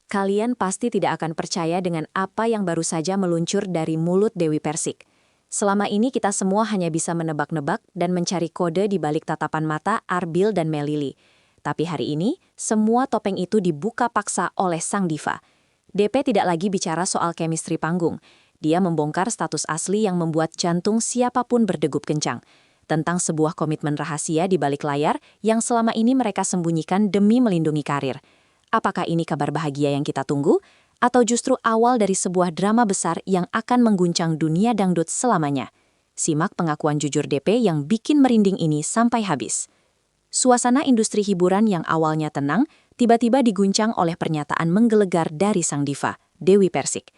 Kalian pasti tidak akan percaya dengan apa yang baru saja meluncur dari mulut Dewi Persik. Selama ini kita semua hanya bisa menebak-nebak dan mencari kode di balik tatapan mata Arbil dan Melili. Tapi hari ini, semua topeng itu dibuka paksa oleh sang diva. DP tidak lagi bicara soal chemistry panggung. Dia membongkar status asli yang membuat jantung siapapun berdegup kencang. Tentang sebuah komitmen rahasia di balik layar yang selama ini mereka sembunyikan demi melindungi karir. Apakah ini kabar bahagia yang kita tunggu? Atau justru awal dari sebuah drama besar yang akan mengguncang dunia dangdut selamanya? Simak pengakuan jujur DP yang bikin merinding ini sampai habis. Suasana industri hiburan yang awalnya tenang, tiba-tiba diguncang oleh pernyataan menggelegar dari sang diva, Dewi Persik.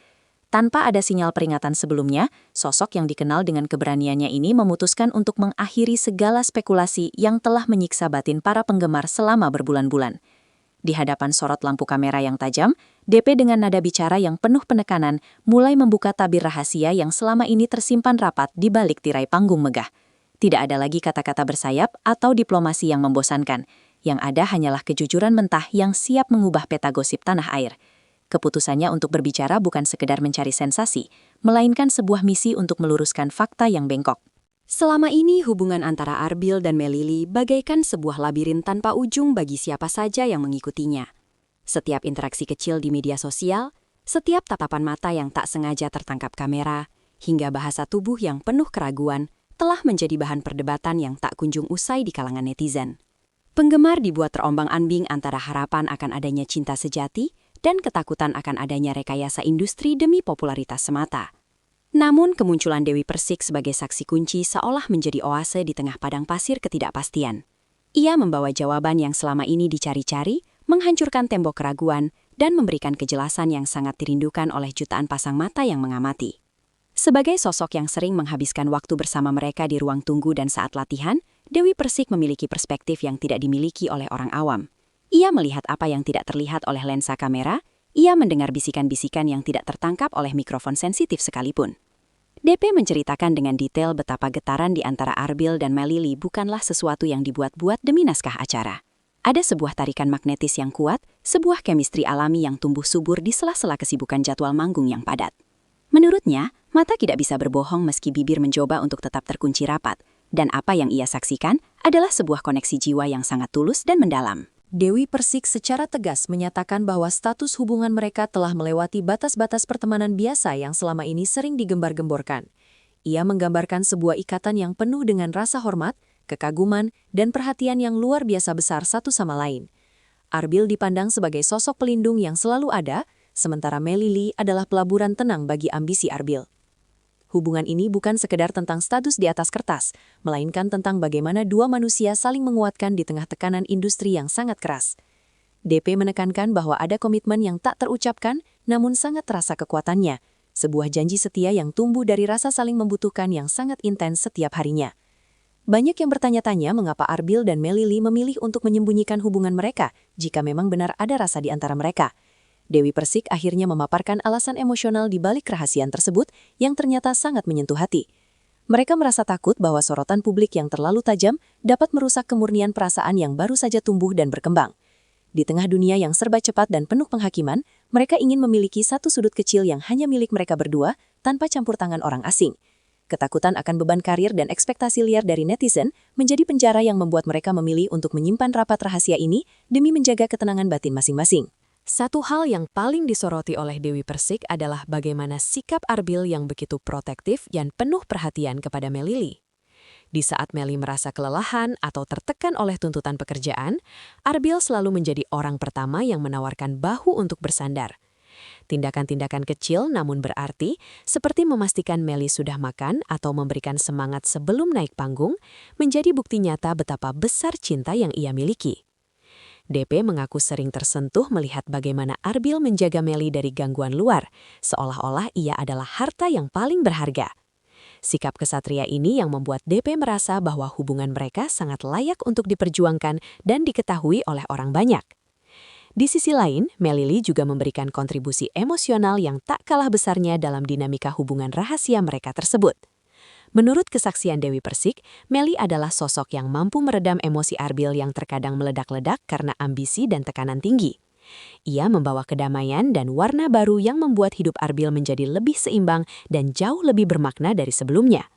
Tanpa ada sinyal peringatan sebelumnya, sosok yang dikenal dengan keberaniannya ini memutuskan untuk mengakhiri segala spekulasi yang telah menyiksa batin para penggemar selama berbulan-bulan. Di hadapan sorot lampu kamera yang tajam, DP dengan nada bicara yang penuh penekanan mulai membuka tabir rahasia yang selama ini tersimpan rapat di balik tirai panggung megah. Tidak ada lagi kata-kata bersayap atau diplomasi yang membosankan. Yang ada hanyalah kejujuran mentah yang siap mengubah peta gosip tanah air. Keputusannya untuk berbicara bukan sekedar mencari sensasi, melainkan sebuah misi untuk meluruskan fakta yang bengkok. Selama ini hubungan antara Arbil dan Melili bagaikan sebuah labirin tanpa ujung bagi siapa saja yang mengikutinya. Setiap interaksi kecil di media sosial, setiap tatapan mata yang tak sengaja tertangkap kamera, hingga bahasa tubuh yang penuh keraguan, telah menjadi bahan perdebatan yang tak kunjung usai di kalangan netizen. Penggemar dibuat terombang-ambing antara harapan akan adanya cinta sejati dan ketakutan akan adanya rekayasa industri demi popularitas semata. Namun kemunculan Dewi Persik sebagai saksi kunci seolah menjadi oase di tengah padang pasir ketidakpastian. Ia membawa jawaban yang selama ini dicari-cari, menghancurkan tembok keraguan, dan memberikan kejelasan yang sangat dirindukan oleh jutaan pasang mata yang mengamati. Sebagai sosok yang sering menghabiskan waktu bersama mereka di ruang tunggu dan saat latihan, Dewi Persik memiliki perspektif yang tidak dimiliki oleh orang awam. Ia melihat apa yang tidak terlihat oleh lensa kamera. Ia mendengar bisikan-bisikan yang tidak tertangkap oleh mikrofon sensitif sekalipun. DP menceritakan dengan detail betapa getaran di antara Arbil dan Melili bukanlah sesuatu yang dibuat-buat demi naskah acara. Ada sebuah tarikan magnetis yang kuat, sebuah chemistry alami yang tumbuh subur di sela-sela kesibukan jadwal manggung yang padat. Menurutnya, mata tidak bisa berbohong meski bibir mencoba untuk tetap terkunci rapat, dan apa yang ia saksikan adalah sebuah koneksi jiwa yang sangat tulus dan mendalam. Dewi Persik secara tegas menyatakan bahwa status hubungan mereka telah melewati batas-batas pertemanan biasa yang selama ini sering digembar-gemborkan. Ia menggambarkan sebuah ikatan yang penuh dengan rasa hormat, kekaguman, dan perhatian yang luar biasa besar satu sama lain. Arbil dipandang sebagai sosok pelindung yang selalu ada, sementara Melili adalah pelaburan tenang bagi ambisi Arbil. Hubungan ini bukan sekedar tentang status di atas kertas, melainkan tentang bagaimana dua manusia saling menguatkan di tengah tekanan industri yang sangat keras. DP menekankan bahwa ada komitmen yang tak terucapkan, namun sangat terasa kekuatannya, sebuah janji setia yang tumbuh dari rasa saling membutuhkan yang sangat intens setiap harinya. Banyak yang bertanya-tanya mengapa Arbil dan Melili memilih untuk menyembunyikan hubungan mereka jika memang benar ada rasa di antara mereka. Dewi Persik akhirnya memaparkan alasan emosional di balik kerahasiaan tersebut yang ternyata sangat menyentuh hati. Mereka merasa takut bahwa sorotan publik yang terlalu tajam dapat merusak kemurnian perasaan yang baru saja tumbuh dan berkembang. Di tengah dunia yang serba cepat dan penuh penghakiman, mereka ingin memiliki satu sudut kecil yang hanya milik mereka berdua tanpa campur tangan orang asing. Ketakutan akan beban karir dan ekspektasi liar dari netizen menjadi penjara yang membuat mereka memilih untuk menyimpan rapat rahasia ini demi menjaga ketenangan batin masing-masing. Satu hal yang paling disoroti oleh Dewi Persik adalah bagaimana sikap Arbil yang begitu protektif dan penuh perhatian kepada Melili. Di saat Meli merasa kelelahan atau tertekan oleh tuntutan pekerjaan, Arbil selalu menjadi orang pertama yang menawarkan bahu untuk bersandar. Tindakan-tindakan kecil namun berarti, seperti memastikan Meli sudah makan atau memberikan semangat sebelum naik panggung, menjadi bukti nyata betapa besar cinta yang ia miliki. DP mengaku sering tersentuh melihat bagaimana Arbil menjaga Meli dari gangguan luar, seolah-olah ia adalah harta yang paling berharga. Sikap kesatria ini yang membuat DP merasa bahwa hubungan mereka sangat layak untuk diperjuangkan dan diketahui oleh orang banyak. Di sisi lain, Melili juga memberikan kontribusi emosional yang tak kalah besarnya dalam dinamika hubungan rahasia mereka tersebut. Menurut kesaksian Dewi Persik, Meli adalah sosok yang mampu meredam emosi Arbil yang terkadang meledak-ledak karena ambisi dan tekanan tinggi. Ia membawa kedamaian dan warna baru yang membuat hidup Arbil menjadi lebih seimbang dan jauh lebih bermakna dari sebelumnya.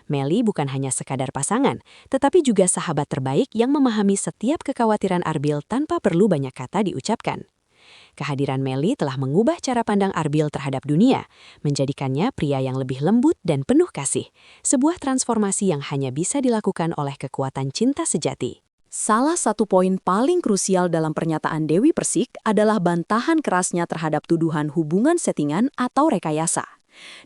Melly bukan hanya sekadar pasangan, tetapi juga sahabat terbaik yang memahami setiap kekhawatiran Arbil tanpa perlu banyak kata diucapkan. Kehadiran Melly telah mengubah cara pandang Arbil terhadap dunia, menjadikannya pria yang lebih lembut dan penuh kasih, sebuah transformasi yang hanya bisa dilakukan oleh kekuatan cinta sejati. Salah satu poin paling krusial dalam pernyataan Dewi Persik adalah bantahan kerasnya terhadap tuduhan hubungan settingan atau rekayasa.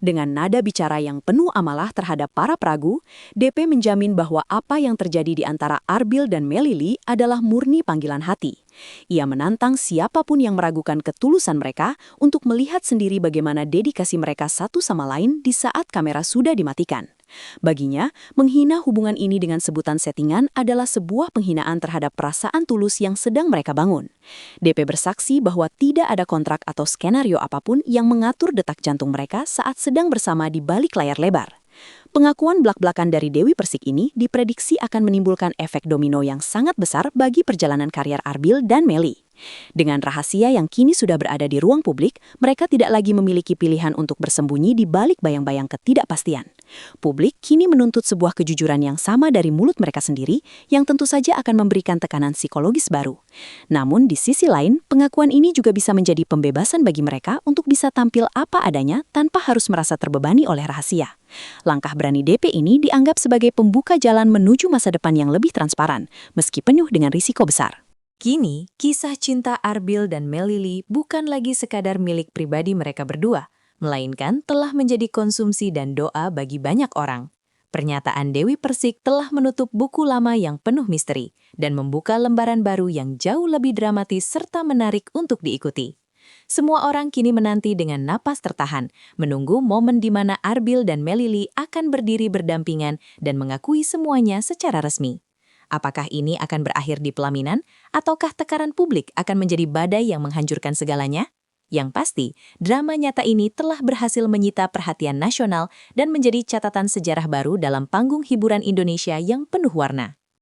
Dengan nada bicara yang penuh amalah terhadap para peragu, DP menjamin bahwa apa yang terjadi di antara Arbil dan Melly adalah murni panggilan hati. Ia menantang siapapun yang meragukan ketulusan mereka untuk melihat sendiri bagaimana dedikasi mereka satu sama lain di saat kamera sudah dimatikan. Baginya, menghina hubungan ini dengan sebutan settingan adalah sebuah penghinaan terhadap perasaan tulus yang sedang mereka bangun. DP bersaksi bahwa tidak ada kontrak atau skenario apapun yang mengatur detak jantung mereka saat sedang bersama di balik layar lebar. Pengakuan blak-blakan dari Dewi Persik ini diprediksi akan menimbulkan efek domino yang sangat besar bagi perjalanan karier Arbil dan Melly. Dengan rahasia yang kini sudah berada di ruang publik, mereka tidak lagi memiliki pilihan untuk bersembunyi di balik bayang-bayang ketidakpastian. Publik kini menuntut sebuah kejujuran yang sama dari mulut mereka sendiri, yang tentu saja akan memberikan tekanan psikologis baru. Namun, di sisi lain, pengakuan ini juga bisa menjadi pembebasan bagi mereka untuk bisa tampil apa adanya tanpa harus merasa terbebani oleh rahasia. Langkah berani DP ini dianggap sebagai pembuka jalan menuju masa depan yang lebih transparan, meski penuh dengan risiko besar. Kini, kisah cinta Arbil dan Melly bukan lagi sekadar milik pribadi mereka berdua, melainkan telah menjadi konsumsi dan doa bagi banyak orang. Pernyataan Dewi Persik telah menutup buku lama yang penuh misteri dan membuka lembaran baru yang jauh lebih dramatis serta menarik untuk diikuti. Semua orang kini menanti dengan napas tertahan, menunggu momen di mana Arbil dan Melly akan berdiri berdampingan dan mengakui semuanya secara resmi. Apakah ini akan berakhir di pelaminan, ataukah tekanan publik akan menjadi badai yang menghancurkan segalanya? Yang pasti, drama nyata ini telah berhasil menyita perhatian nasional dan menjadi catatan sejarah baru dalam panggung hiburan Indonesia yang penuh warna.